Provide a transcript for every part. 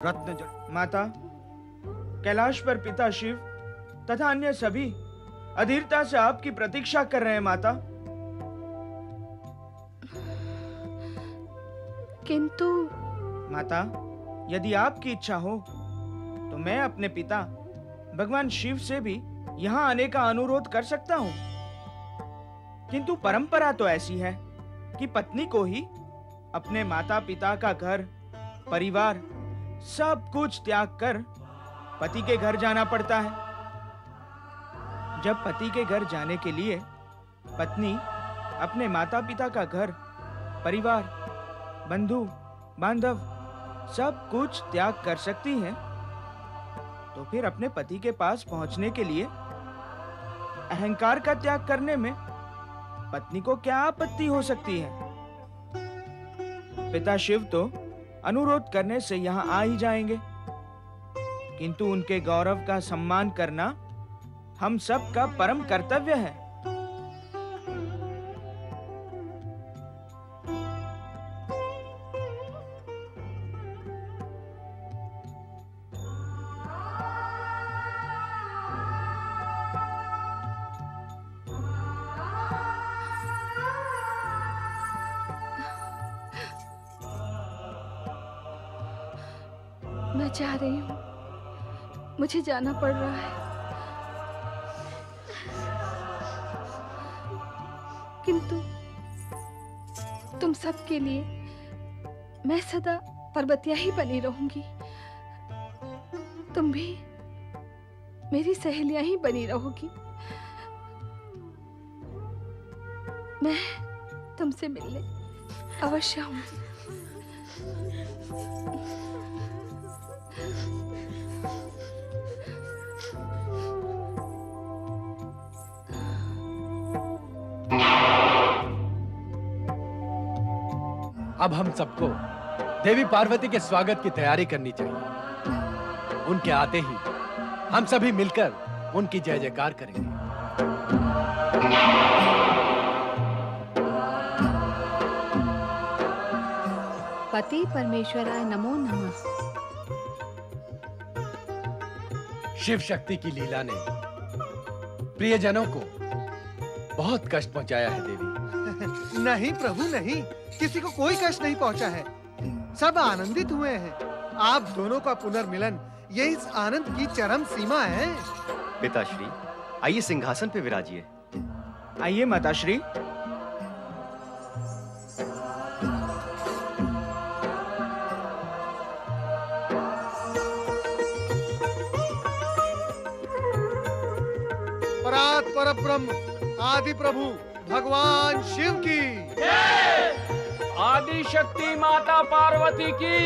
रत्न माता, कैलाश पर पिता शिव तथा अन्य सभी अधीरता से आपकी प्रतीक्षा कर रहे हैं माता। किंतु माता, यदि आपकी इच्छा हो तो मैं अपने पिता भगवान शिव से भी यहाँ आने का अनुरोध कर सकता हूँ। किंतु परंपरा तो ऐसी है कि पत्नी को ही अपने माता पिता का घर, परिवार सब कुछ त्याग कर पति के घर जाना पड़ता है। जब पति के घर जाने के लिए पत्नी अपने माता पिता का घर, परिवार, बंधु बांधव सब कुछ त्याग कर सकती है, तो फिर अपने पति के पास पहुंचने के लिए अहंकार का त्याग करने में पत्नी को क्या आपत्ति हो सकती है। पिता शिव तो अनुरोध करने से यहाँ आ ही जाएंगे, किंतु उनके गौरव का सम्मान करना हम सब का परम कर्तव्य है। मैं जा रही हूँ, मुझे जाना पड़ रहा है। किंतु तुम सबके लिए मैं सदा पर्वतिया ही बनी रहूंगी। तुम भी मेरी सहेलियां ही बनी रहोगी। मैं तुमसे मिलने अवश्य आऊंगी। अब हम सबको देवी पार्वती के स्वागत की तैयारी करनी चाहिए। उनके आते ही हम सभी मिलकर उनकी जय जयकार करेंगे। पति परमेश्वराय नमो नमः। शिव शक्ति की लीला ने प्रियजनों को बहुत कष्ट पहुंचाया है देवी। नहीं प्रभु नहीं, किसी को कोई कष्ट नहीं पहुंचा है। सब आनंदित हुए हैं। आप दोनों का पुनर्मिलन यही इस आनंद की चरम सीमा है। पिताश्री, आइए सिंहासन पे विराजिए। आइए माताश्री। परात् परब्रह्म आदि प्रभु भगवान शिव की आदि शक्ति माता पार्वती की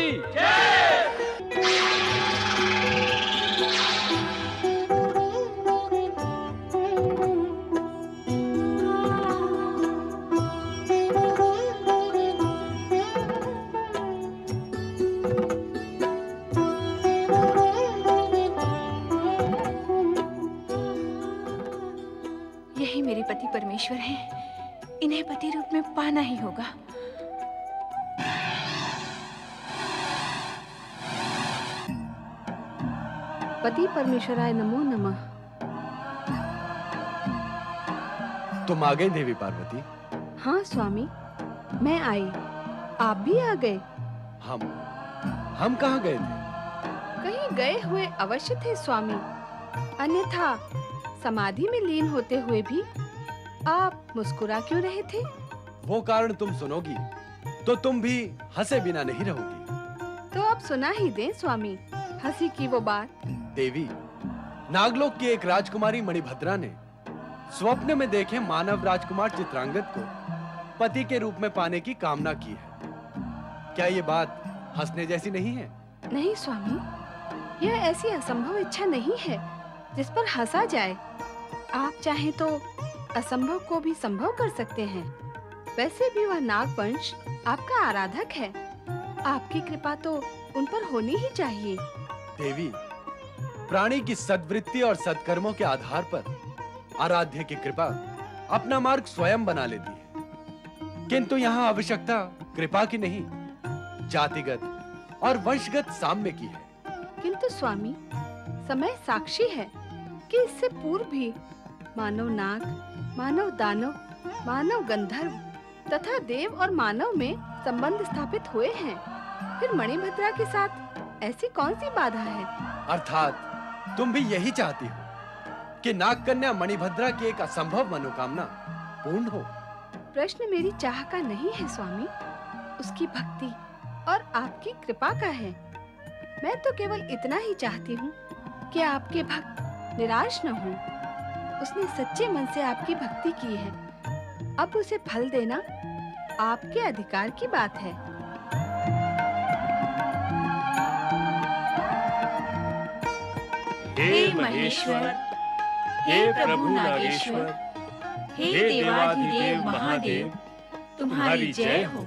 यही मेरे पति परमेश्वर हैं। इन्हें पति रूप में पाना ही होगा। पति परमेश्वराय नमो नमः। तुम आ गई देवी पार्वती। हाँ स्वामी, मैं आई। आप भी आ गए। हम कहाँ गए थे? कहीं गए हुए अवश्य थे स्वामी, अन्यथा समाधि में लीन होते हुए भी आप मुस्कुरा क्यों रहे थे? वो कारण तुम सुनोगी तो तुम भी हंसे बिना नहीं रहोगी। तो आप सुना ही दें स्वामी, हंसी की वो बात। देवी, नागलोक की एक राजकुमारी मणिभद्रा ने स्वप्न में देखे मानव राजकुमार चित्रांगद को पति के रूप में पाने की कामना की है। क्या ये बात हंसने जैसी नहीं है? नहीं स्वामी, यह ऐसी असंभव इच्छा नहीं है जिस पर हंसा जाए। आप चाहें तो असंभव को भी संभव कर सकते हैं। वैसे भी वह नागवंश आपका आराधक है। आपकी कृपा तो उन पर होनी ही चाहिए। देवी, प्राणी की सद्वृत्ति और सत्कर्मों के आधार पर आराध्य की कृपा अपना मार्ग स्वयं बना लेती है। किंतु यहाँ आवश्यकता कृपा की नहीं, जातिगत और वंशगत साम्य की है। परंतु स्वामी, समय साक्षी है कि इससे पूर्व भी मानव नाग, मानव दानव, मानव गंधर्व तथा देव और मानव में संबंध स्थापित हुए हैं। फिर मणिभद्रा के साथ ऐसी कौन सी बाधा है? अर्थात तुम भी यही चाहती हो कि नागकन्या मणिभद्रा की एक असंभव मनोकामना पूर्ण हो। प्रश्न मेरी चाह का नहीं है स्वामी, उसकी भक्ति और आपकी कृपा का है। मैं तो केवल इतना ही चाहती हूँ कि आपके भक्त निराश न हों। उसने सच्चे मन से आपकी भक्ति की है, अब उसे फल देना आपके अधिकार की बात है। हे महेश्वर, हे प्रभु नागेश्वर, हे देवाधिदेव महादेव, तुम्हारी जय हो।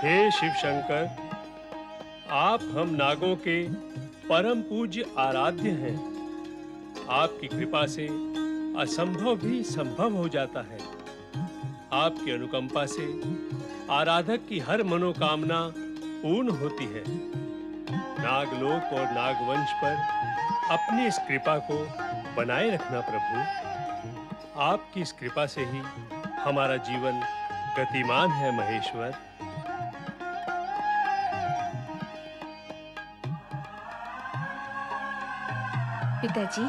हे शिव शंकर, आप हम नागों के परम पूज्य आराध्य हैं। आपकी कृपा से असंभव भी संभव हो जाता है। आपकी अनुकंपा से आराधक की हर मनोकामना पूर्ण होती है। नागलोक और नागवंश पर अपनी इस कृपा को बनाए रखना प्रभु। आपकी इस कृपा से ही हमारा जीवन गतिमान है महेश्वर। पिताजी,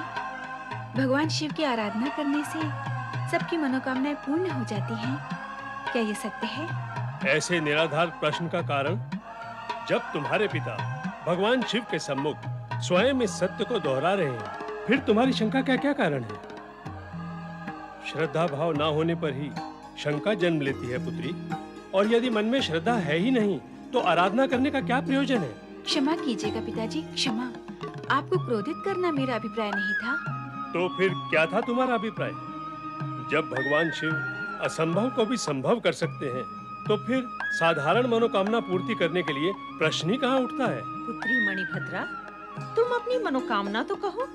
भगवान शिव की आराधना करने से सबकी मनोकामनाएं पूर्ण हो जाती हैं। क्या ये सत्य है? ऐसे निराधार प्रश्न का कारण, जब तुम्हारे पिता भगवान शिव के सम्मुख स्वयं इस सत्य को दोहरा रहे हैं, फिर तुम्हारी शंका का क्या कारण है? श्रद्धा भाव ना होने पर ही शंका जन्म लेती है पुत्री। और यदि मन में श्रद्धा है ही नहीं तो आराधना करने का क्या प्रयोजन है? क्षमा कीजिएगा पिताजी, क्षमा। आपको क्रोधित करना मेरा अभिप्राय नहीं था। तो फिर क्या था तुम्हारा अभिप्राय? जब भगवान शिव असंभव को भी संभव कर सकते हैं, तो फिर साधारण मनोकामना पूर्ति करने के लिए प्रश्न ही कहाँ उठता है? पुत्री मणिभद्रा, तुम अपनी मनोकामना तो कहो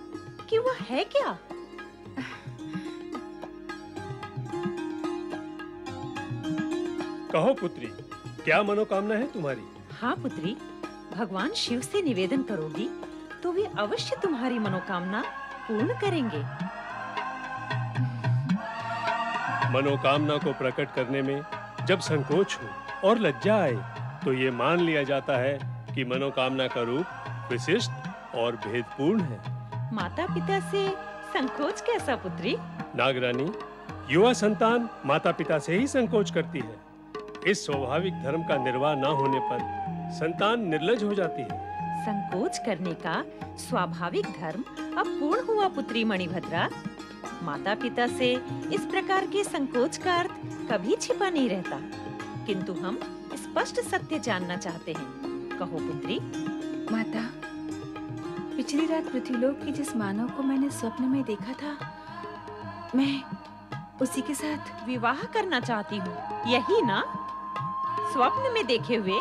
कि वो है क्या? कहो पुत्री, क्या मनोकामना है तुम्हारी? हाँ पुत्री, भगवान शिव से निवेदन करोगी तो वे अवश्य तुम्हारी मनोकामना पूर्ण करेंगे। मनोकामना को प्रकट करने में जब संकोच हो और लज्जा आए, तो ये मान लिया जाता है कि मनोकामना का रूप विशिष्ट और भेदपूर्ण है। माता पिता से संकोच कैसा पुत्री? नागरानी, युवा संतान माता पिता से ही संकोच करती है। इस स्वाभाविक धर्म का निर्वाह न होने पर संतान निर्लज हो जाती है। संकोच करने का स्वाभाविक धर्म अब पूर्ण हुआ पुत्री मणिभद्रा। माता पिता से इस प्रकार के संकोच का अर्थ कभी छिपा नहीं रहता, किंतु हम स्पष्ट सत्य जानना चाहते हैं। कहो पुत्री। माता, पिछली रात पृथ्वीलोक की जिस मानव को मैंने स्वप्न में देखा था, मैं उसी के साथ विवाह करना चाहती हूँ, यही ना? स्वप्न में देखे हुए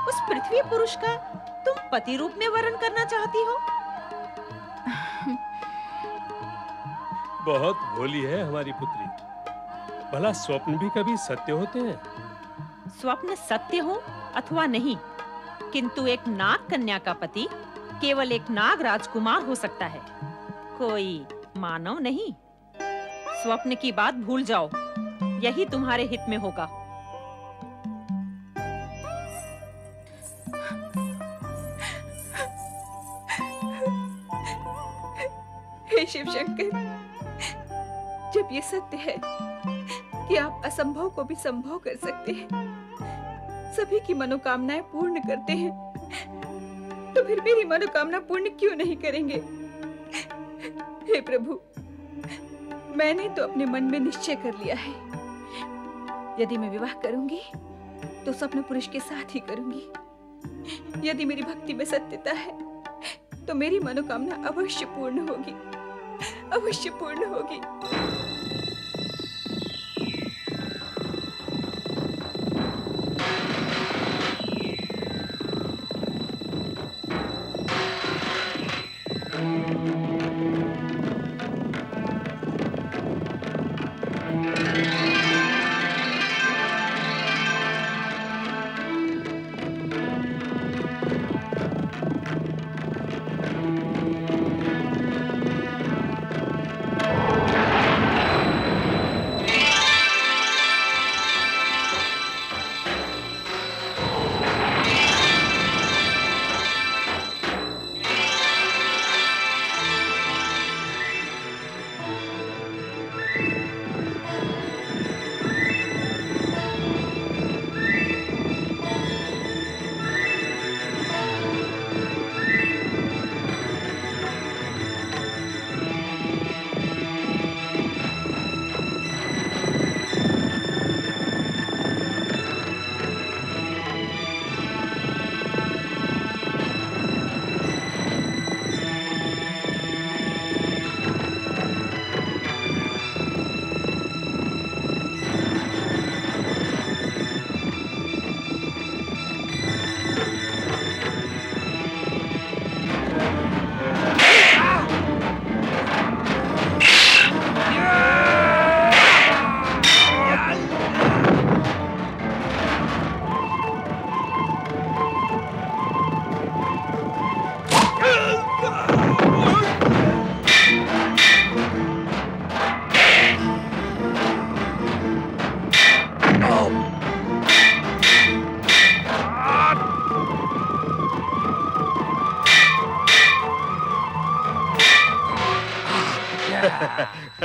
उस पृथ्वी पुरुष का तुम पति रूप में वर्ण करना चाहती हो? बहुत भोली है हमारी पुत्री। भला स्वप्न भी कभी सत्य होते हैं? स्वप्न सत्य हो अथवा नहीं, किंतु एक नाग कन्या का पति केवल एक नाग राजकुमार हो सकता है, कोई मानव नहीं। स्वप्न की बात भूल जाओ, यही तुम्हारे हित में होगा। हे शिव शंकर, जब ये सत्य है कि आप असंभव को भी संभव कर सकते हैं, सभी की मनोकामनाएं पूर्ण करते हैं, तो फिर मेरी मनोकामना पूर्ण क्यों नहीं करेंगे? हे प्रभु, मैंने तो अपने मन में निश्चय कर लिया है, यदि मैं विवाह करूंगी तो स्वप्न पुरुष के साथ ही करूंगी। यदि मेरी भक्ति में सत्यता है तो मेरी मनोकामना अवश्य पूर्ण होगी, अवश्य पूर्ण होगी।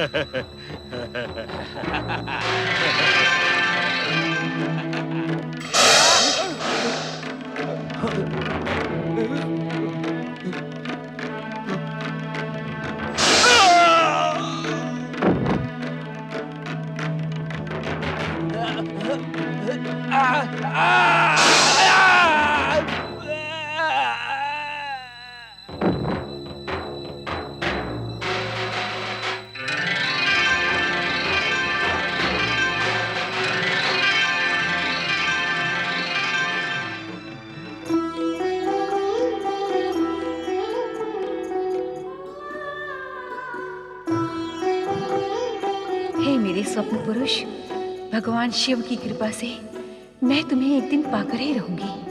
हे मेरे स्वप्न पुरुष, भगवान शिव की कृपा से मैं तुम्हें एक दिन पाकर ही रहूंगी।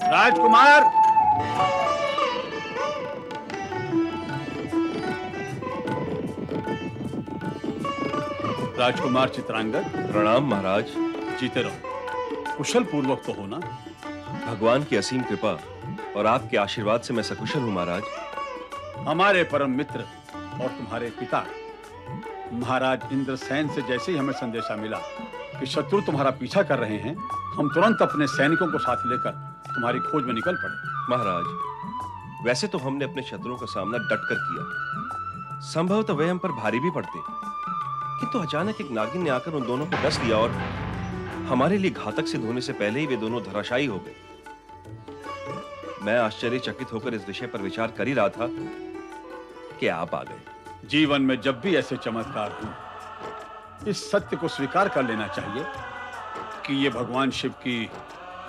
राजकुमार, राजकुमार चित्रांगद, प्रणाम महाराज। जीते रहो। कुशल पूर्वक तो हो ना? भगवान की असीम कृपा और आपके आशीर्वाद से मैं सकुशल हूँ महाराज। हमारे परम मित्र और तुम्हारे पिता महाराज इंद्रसेन से जैसे ही हमें संदेशा मिला कि शत्रु तुम्हारा पीछा कर रहे हैं, हम तुरंत अपने सैनिकों को साथ लेकर तुम्हारी खोज में निकल पड़े। महाराज, वैसे तो हमने अपने शत्रुओं का सामना डटकर किया, संभवतः वे हम पर भारी भी पड़ते, किंतु अचानक एक नागिन ने आकर उन दोनों को डस दिया और हमारे लिए घातक सिद्ध होने से पहले ही वे दोनों धराशायी हो गए। मैं आश्चर्यचकित होकर इस विषय पर विचार कर ही रहा था कि आप आ गए। जीवन में जब भी ऐसे चमत्कार हो, इस सत्य को स्वीकार कर लेना चाहिए कि ये भगवान शिव की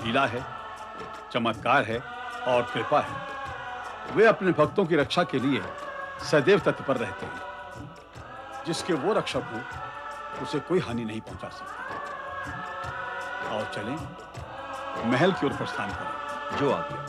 लीला है, चमत्कार है और कृपा है। वे अपने भक्तों की रक्षा के लिए सदैव तत्पर रहते हैं। जिसके वो रक्षक हो, उसे कोई हानि नहीं पहुंचा सकता। और चलें, महल की ओर प्रस्थान करें। जो आ गया।